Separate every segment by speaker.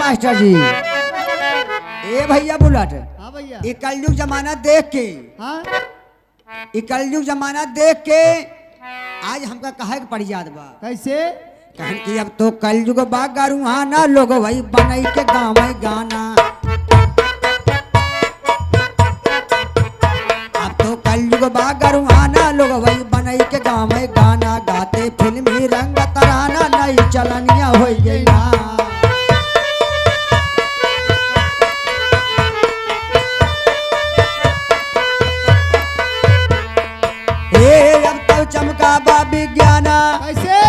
Speaker 1: Master जी। ए भैया bullet,
Speaker 2: हाँ भैया।
Speaker 1: ये कलयुग जमाना देख के,
Speaker 2: हाँ
Speaker 1: ये कलयुग जमाना देख के आज हमका कहे के पड़ जात बा।
Speaker 2: कैसे?
Speaker 1: कहन कि अब तो कलयुग बा गरुहाना, लोग वही बनई के गाँव गाना। अब तो कलयुग बा गरुहाना, लोग वही बनई के गाँव गाना। गाते फिल्मी रंग तराना, नई चलनिया हो गई ना। अब तो चमका बा विज्ञाना,
Speaker 2: कैसे?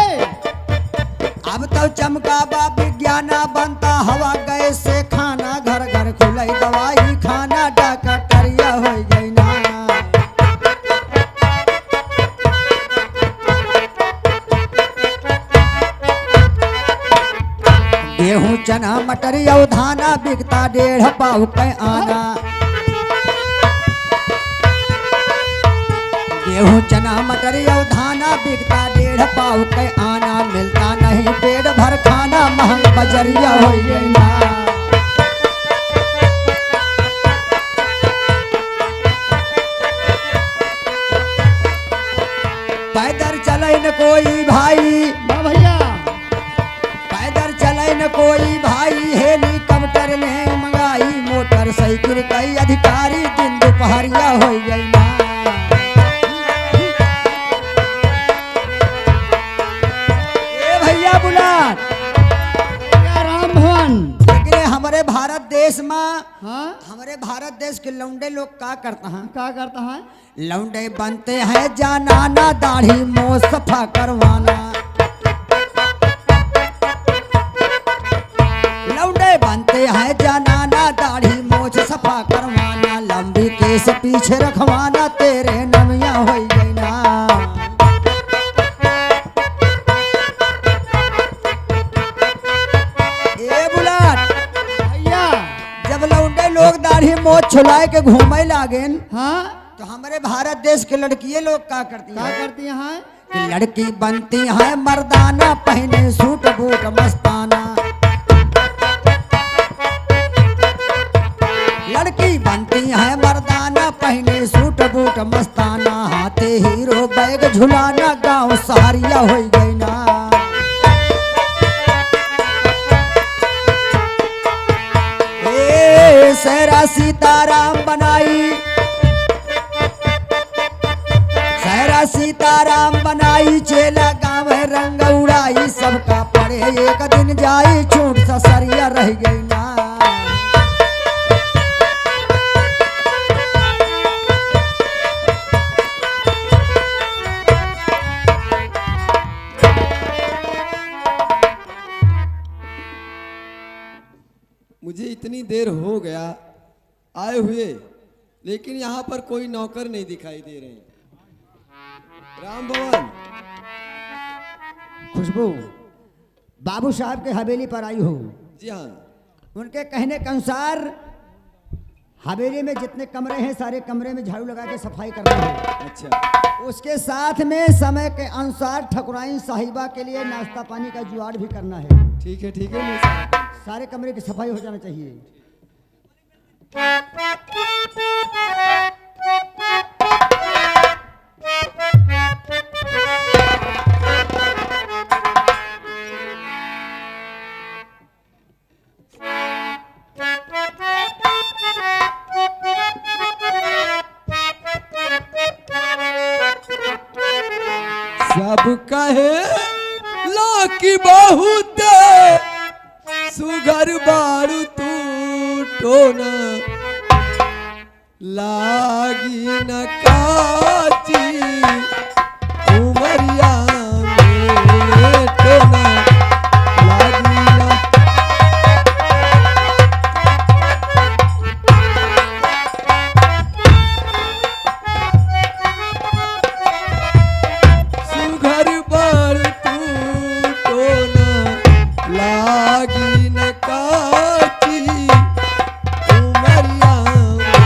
Speaker 1: अब तो चमका बा विज्ञाना। बनता हवा गैस से खाना, घर घर खुलई दवाई खाना। डॉक्टरिया हो गई ना। गेहूं चना मटर यौ धाना, बिकता 1.5 पाव के आना। गेहूं चना मटर यौ धाना, बिकता 1.5 पाव के आना। मिलता नहीं पेट भर खाना, महंग बजरिया हो गई ना। पैदल चले न कोई भाई,
Speaker 2: हाँ भैया।
Speaker 1: पैदल चले न कोई भाई। हेलीकॉप्टर ने मंगाई मोटरसाइकिल कई अधिकारी, दिन दोपहरिया हो गई ना। भैया बुलाट,
Speaker 2: भैया राम भवन।
Speaker 1: लेकिन हमारे भारत देश में,
Speaker 2: हाँ
Speaker 1: हमारे भारत देश के लौंडे लोग क्या करते हैं?
Speaker 2: क्या करता है?
Speaker 1: लौंडे बनते हैं जानाना, दाढ़ी मोह सफा करवाना। लौंडे बनते हैं जानाना, दाढ़ी मोछ सफा करवाना। लंबी केस पीछे रखवाना, तेरे नमिया हो गई ना। ए बुलाट,
Speaker 2: भैया।
Speaker 1: जब लौंडे लोग दाढ़ी मोछ छुलाए के घूमे लागेन,
Speaker 2: हाँ
Speaker 1: तो हमारे भारत देश के लड़किये लोग क्या करती
Speaker 2: क्या
Speaker 1: हैं?
Speaker 2: करती हैं?
Speaker 1: कि लड़की बनती है मर्दाना, पहने सूट बूट मस्ताना। लड़की बनती है मर्दाना, पहने सूट बूट मस्ताना। हाथे हीरो बैग झुलाना, गांव सहारिया हो गई ना। ए सहरा सीताराम बनाई, सहरा सीताराम बनाई। चेला गाँव रंग उड़ाई, सबका पड़े एक दिन जाई। छूट ससरिया रह गई ना।
Speaker 3: मुझे इतनी देर हो गया आए हुए, लेकिन यहाँ पर कोई नौकर नहीं दिखाई दे रहे हैं। राम भवन।
Speaker 1: खुशबू बाबू साहब के हवेली पर आई हो।
Speaker 3: जी हाँ।
Speaker 1: उनके कहने के अनुसार हवेली में जितने कमरे हैं, सारे कमरे में झाड़ू लगा के सफाई करना है।
Speaker 3: अच्छा।
Speaker 1: उसके साथ में समय के अनुसार ठकुराइन साहिबा के लिए नाश्ता पानी का जुगाड़ भी करना है।
Speaker 3: ठीक है ठीक है। मैं
Speaker 1: सारे कमरे की सफाई हो जाना चाहिए।
Speaker 3: सब कहे लाकी बहुत सुगर बारू तू टोना, लागी न काची उमरिया में टोना, लागी न। सुगर बारू तू टोना, लागी न काची उमरिया में।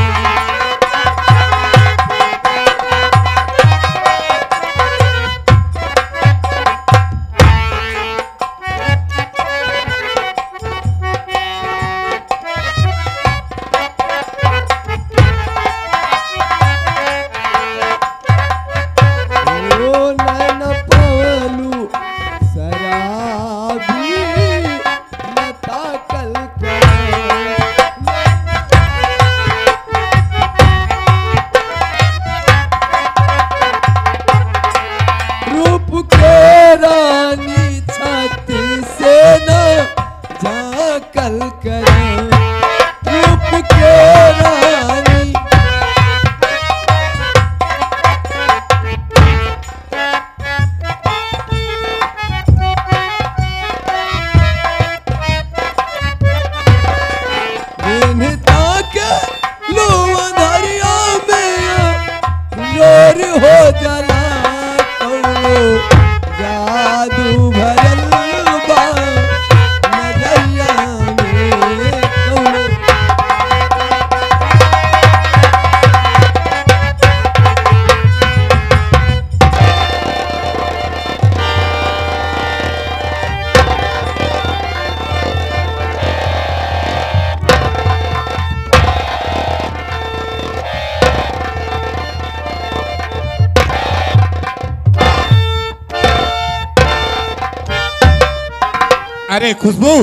Speaker 4: अरे खुशबू,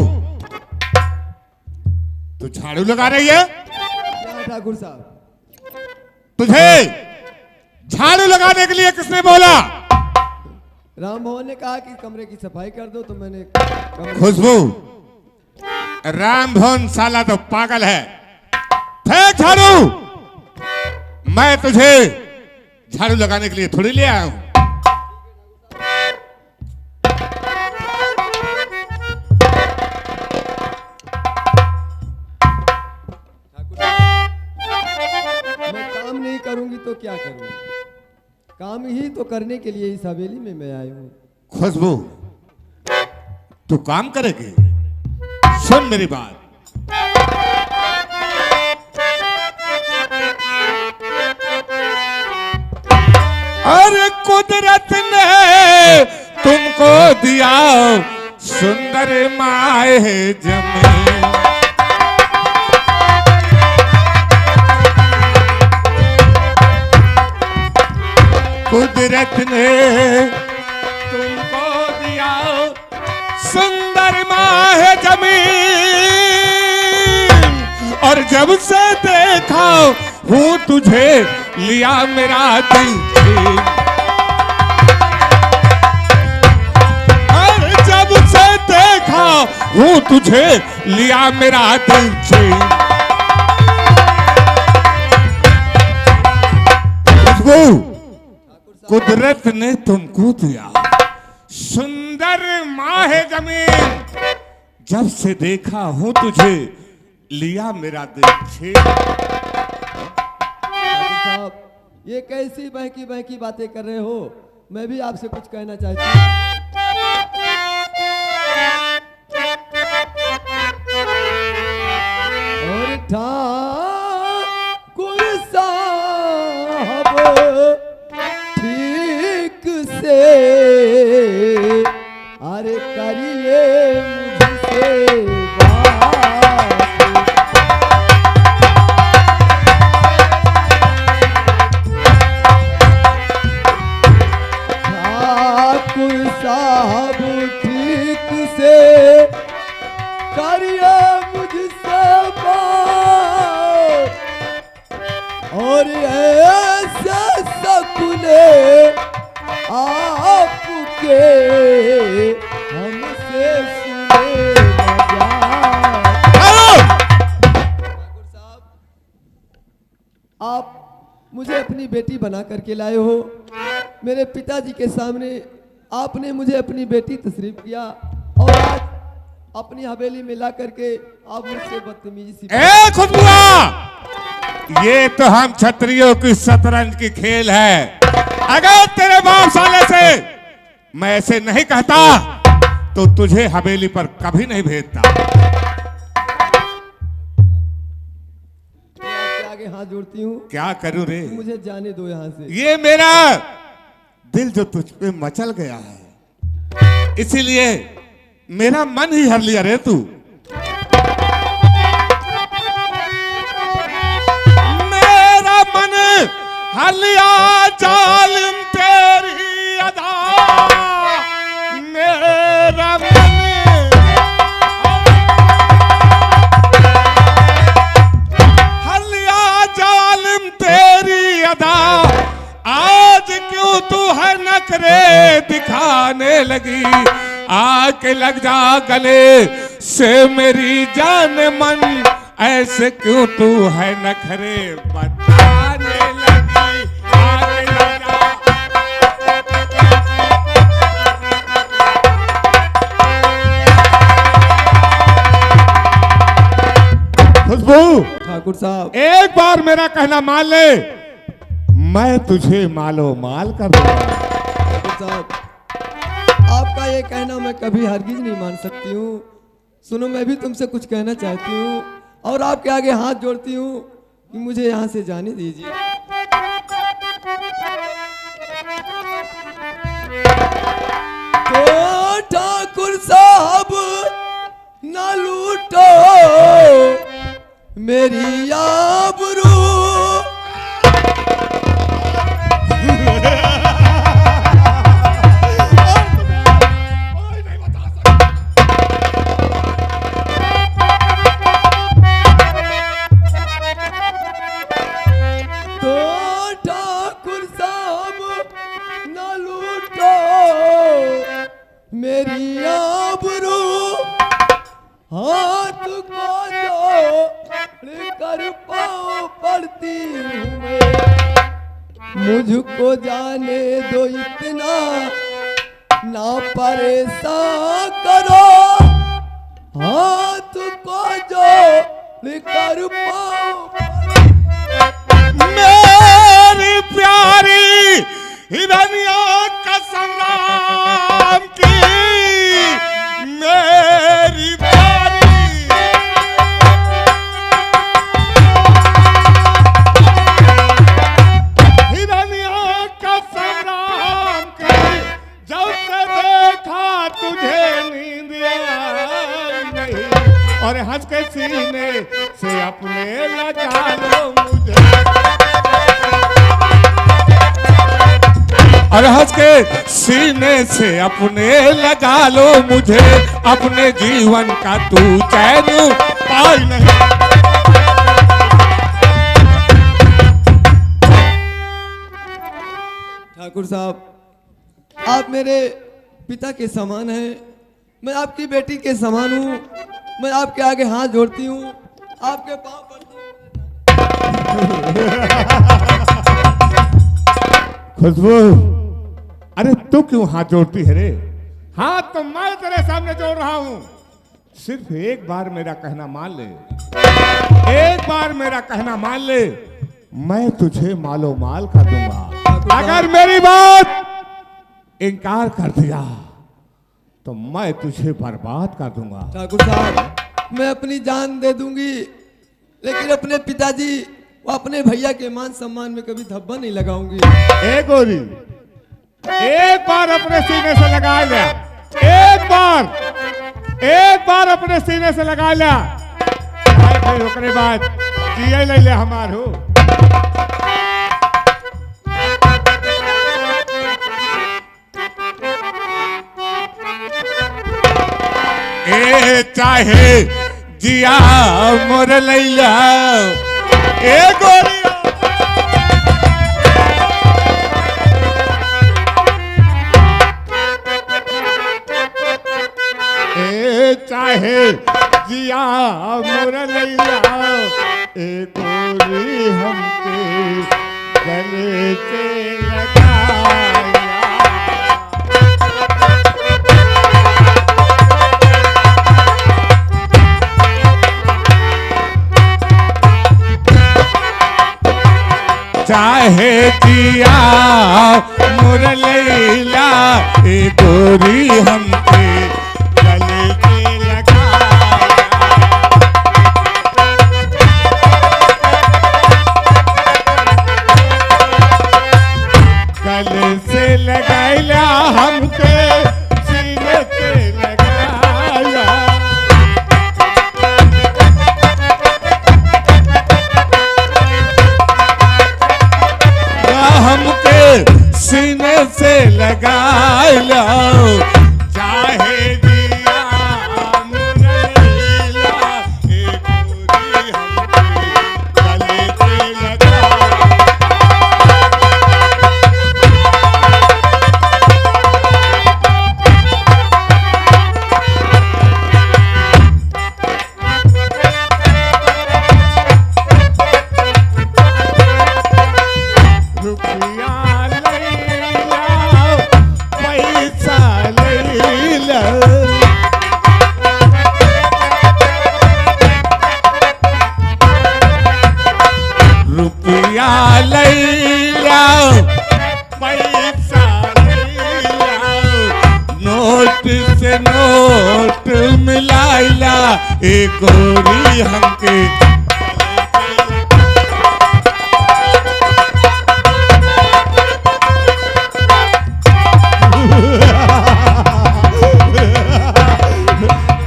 Speaker 4: तू झाड़ू लगा रही है?
Speaker 3: क्या ठाकुर साहब?
Speaker 4: तुझे झाड़ू लगाने के लिए किसने बोला?
Speaker 3: राम भवन ने कहा कि कमरे की सफाई कर दो, तो मैंने
Speaker 4: खुशबू, राम भवन साला तो पागल है। फेंक झाड़ू। मैं तुझे झाड़ू लगाने के लिए थोड़ी ले आया हूं।
Speaker 3: मैं काम नहीं करूंगी तो क्या करूंगी? काम ही तो करने के लिए इस हवेली में मैं आया हूँ।
Speaker 4: खुशबू, तू काम करेगी? सुन मेरी बात। अरे कुदरत ने तुमको दिया सुंदर माए जमीन, कुदरत ने तुमको दिया सुंदर माह जमीन, और जब से देखा हूँ तुझे लिया मेरा दिल छीन। और जब से देखा हूँ तुझे लिया मेरा दिल छीन। कुदरत ने तुमको दिया सुंदर माह जमीन, जब से देखा हूं तुझे लिया मेरा दिल छीन।
Speaker 3: ठाकुर साहब, ये कैसी बहकी बहकी बातें कर रहे हो? मैं भी आपसे कुछ कहना चाहती हूँ। और ठाकुर साहब ठीक से अरे करिए मुझसे बात। ठाकुर साहब ठीक से करिए मुझसे बात, और ऐसे सपने आपके हमसे सुने न जाए। आप मुझे अपनी बेटी बना करके लाए हो। मेरे पिताजी के सामने आपने मुझे अपनी बेटी तस्रीफ किया, और आज अपनी हवेली में ला करके आप मुझसे बदतमीजी सी।
Speaker 4: ए खुशबुआ, ये तो हम क्षत्रियों की शतरंज की खेल है। अगर तेरे बाप साले से मैं ऐसे नहीं कहता तो तुझे हवेली पर कभी नहीं भेजता।
Speaker 3: आपके आगे हाथ जोड़ती हूँ।
Speaker 4: क्या करूं रे?
Speaker 3: मुझे जाने दो यहाँ से।
Speaker 4: ये मेरा दिल जो तुझ पे मचल गया है, इसीलिए मेरा मन ही हर लिया रे तू। मेरा मन हर लिया जालिम तेरी अदा, मेरा मन हर लिया जालिम तेरी अदा। आज क्यों तू है नखरे दिखाने लगी, आके लग जा गले से मेरी जान मन, ऐसे क्यों तू है नखरे बताने लगी, आके लग जा। खुशबू,
Speaker 3: ठाकुर साहब,
Speaker 4: एक बार मेरा कहना मान ले, मैं तुझे मालो माल कर दूंगा।
Speaker 3: ठाकुर साहब, आपका ये कहना मैं कभी हरगिज नहीं मान सकती हूँ। सुनो, मैं भी तुमसे कुछ कहना चाहती हूँ, और आपके आगे हाथ जोड़ती हूँ कि मुझे यहाँ से जाने दीजिए। तो ठाकुर साहब न लूटो मेरी आबरू, आबरू हाथ को जोड़ कर पाँव पड़ती हूँ मैं। मुझको जाने दो इतना ना परेशान करो, हाथ को जोड़ कर पाँव
Speaker 4: मेरी प्यारी हिरनिया का संग्राम की मेरी प्यारी हिरनिया का संग्राम की जब से देखा तुझे नींद आई नहीं, और हंस के सीने से अपने लगा लो मुझे, और हंस के सीने से अपने लगा लो मुझे, अपने जीवन का तू चैन पाई नहीं।
Speaker 3: ठाकुर साहब, आप मेरे पिता के समान हैं, मैं आपकी बेटी के समान हूँ। मैं आपके आगे हाथ जोड़ती हूँ, आपके पाँव पड़ती हूँ।
Speaker 4: खुशबू, अरे तू क्यों हाथ जोड़ती है रे? हाथ तो मैं तेरे सामने जोड़ रहा हूं। सिर्फ एक बार मेरा कहना मान ले, एक बार मेरा कहना मान ले, मैं तुझे मालो माल कर दूंगा। अगर मेरी बात इनकार कर दिया तो मैं तुझे बर्बाद कर दूंगा।
Speaker 3: ठाकुर साहब, मैं अपनी जान दे दूंगी, लेकिन अपने पिताजी व अपने भैया के मान सम्मान में कभी धब्बा नहीं लगाऊंगी।
Speaker 4: ए गोरी, एक बार अपने सीने से लगा लिया, एक बार अपने सीने से लगा लिया, फिर उसके बाद जिये ले ले हमार हो। ए चाहे जिया मोर लैया, ए गोरिया चाहे जिया मोर लैया, ए गोरी हमके गले से लगाया। चाहे जिया मोर लैला, ए गोरी हमके गले से लगाया। गले से लगाया हमके सीने से लगाया। हमके सीने से लगा लो, चाहे दिया मुरैया, ए गोरी हमके गले से लगा। रुपया लैला, पैसा लैला, नोट से नोट मिलाइला, ए गोरी हमके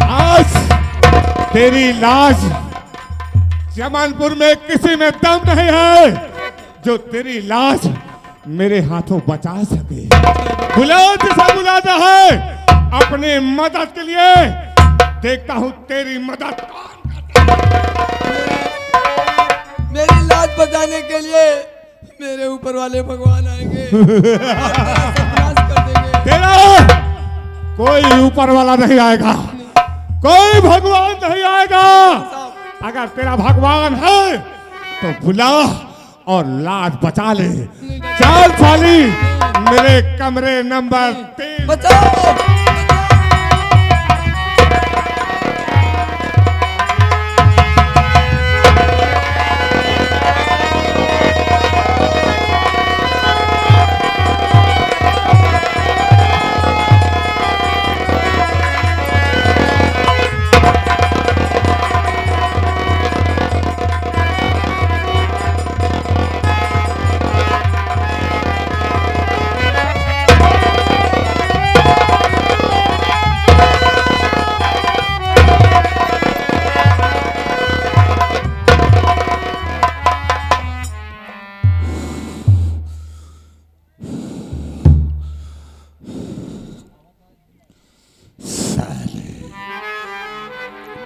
Speaker 4: आज तेरी लाज जमालपुर में किसी में दम नहीं है जो तेरी लाश मेरे हाथों बचा सके। बुलाओ जिसे बुलाता है अपनी मदद के लिए, देखता हूं तेरी मदद कौन करता है।
Speaker 3: मेरी लाज बचाने के लिए मेरे ऊपर वाले भगवान आएंगे और मेरा सर्वनाश कर देंगे।
Speaker 4: कोई ऊपर वाला नहीं आएगा, कोई भगवान नहीं आएगा। अगर तेरा भगवान है तो बुला और लाज बचा ले। चल साली मेरे कमरे नंबर 3।
Speaker 3: बचाओ।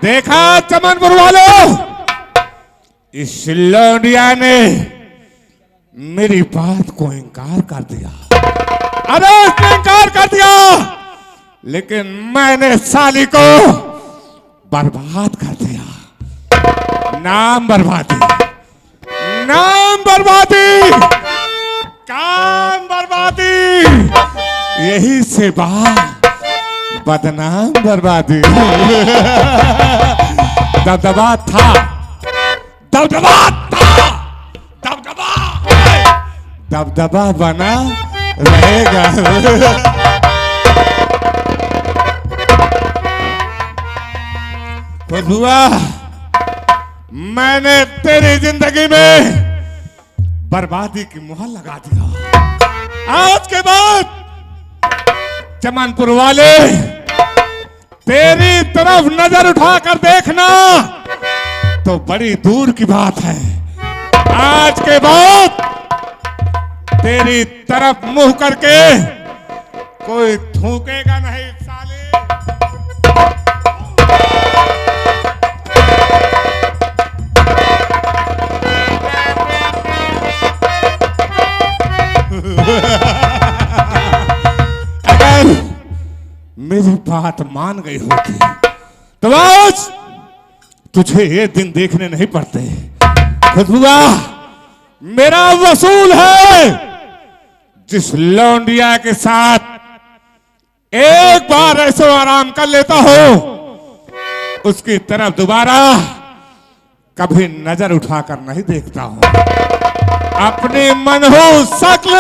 Speaker 4: देखा चमनपुर वालों, इस लौंडिया ने मेरी बात को इनकार कर दिया। अरे उसने इनकार कर दिया, लेकिन मैंने साली को बर्बाद कर दिया। नाम बर्बादी, नाम बर्बादी, काम बर्बादी, यही से बात बदनाम बर्बादी। दबदबा था, दबदबा था, दबदबा दबदबा बना रहेगा। हुआ मैंने तेरी जिंदगी में बर्बादी की मुहर लगा दिया। आज के बाद चमनपुर वाले तेरी तरफ नजर उठाकर देखना तो बड़ी दूर की बात है। आज के बाद तेरी तरफ मुंह करके कोई थूकेगा नहीं साले। मेरी बात मान गई होती तो आज तुझे ये दिन देखने नहीं पड़ते। खुशबुआ मेरा वसूल है। जिस लौंडिया के साथ एक बार ऐसो आराम कर लेता हो, उसकी तरफ दोबारा कभी नजर उठाकर नहीं देखता हूं। अपनी मनहूस शक्ल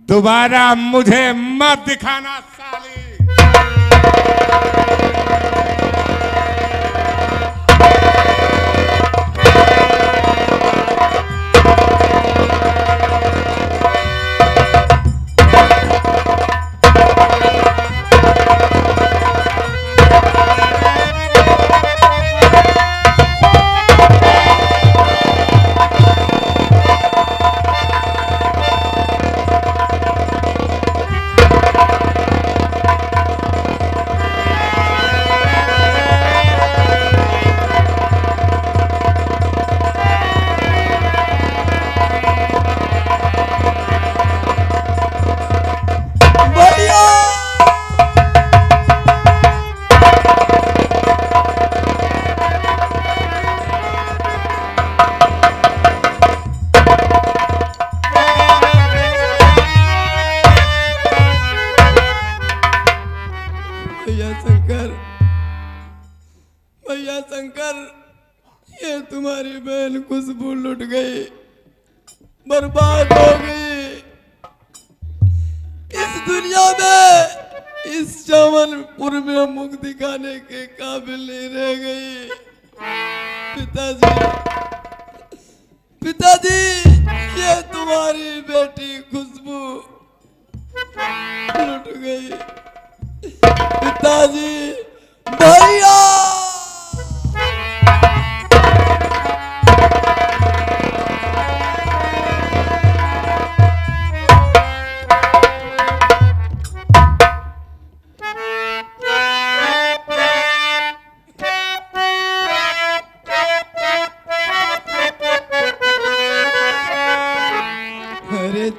Speaker 4: दोबारा मुझे मत दिखाना साली।
Speaker 3: भैया शंकर, ये तुम्हारी बहन खुशबू लुट गई, बर्बाद हो गई। इस दुनिया में इस चमनपुर में मुख दिखाने के काबिल नहीं रह गई। पिताजी, पिताजी, ये तुम्हारी बेटी खुशबू लुट गई। पिताजी, भैया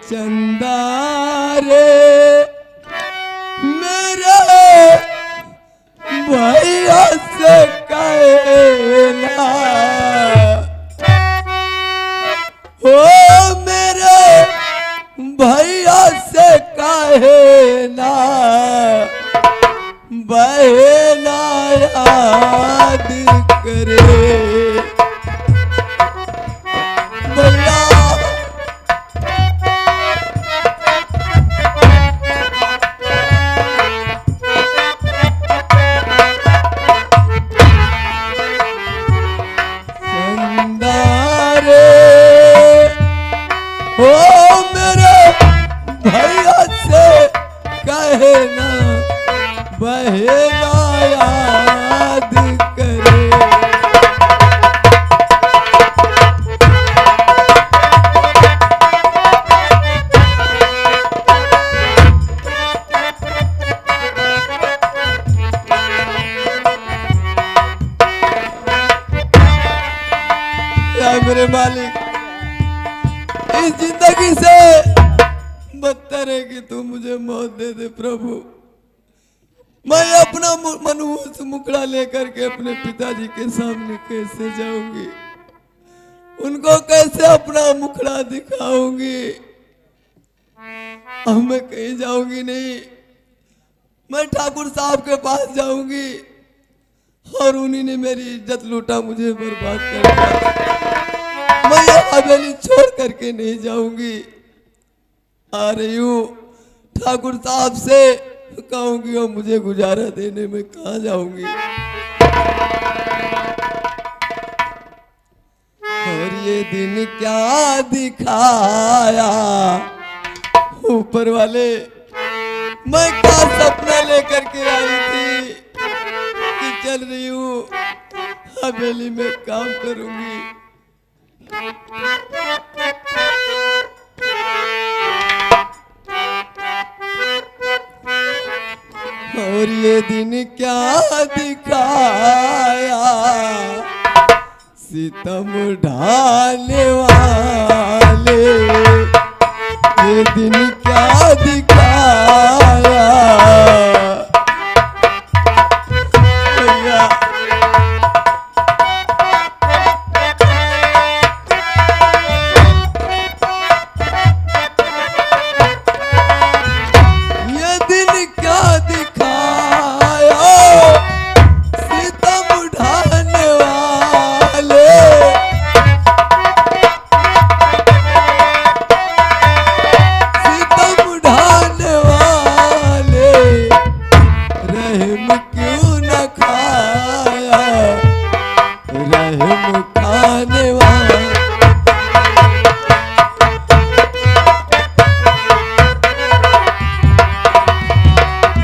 Speaker 3: चंदा रे मेरे कहे ना याद करे भैया। चंदारे हो मेरे भैया से कहे ना बहेना याद करे। या मेरे मालिक, इस जिंदगी से बदतर है कि तू मुझे मौत दे दे प्रभु। मैं अपना मनहूस मुखड़ा लेकर के अपने पिताजी के सामने कैसे जाऊंगी, उनको कैसे अपना मुखड़ा दिखाऊंगी। अब मैं कहीं जाऊंगी नहीं, मैं ठाकुर साहब के पास जाऊंगी और उन्हीं ने मेरी इज्जत लूटा, मुझे बर्बाद कर दिया। मैं ये हवेली छोड़ करके नहीं जाऊंगी। आ रही हूँ ठाकुर साहब से कहूंगी और मुझे गुजारा देने में कहाँ जाऊंगी। और ये दिन क्या दिखाया ऊपर वाले, मैं क्या सपना लेकर के आई थी कि चल रही हूँ हवेली में काम करूंगी। और ये दिन क्या दिखाया सितम ढाने वाले, ये दिन क्या दिखाया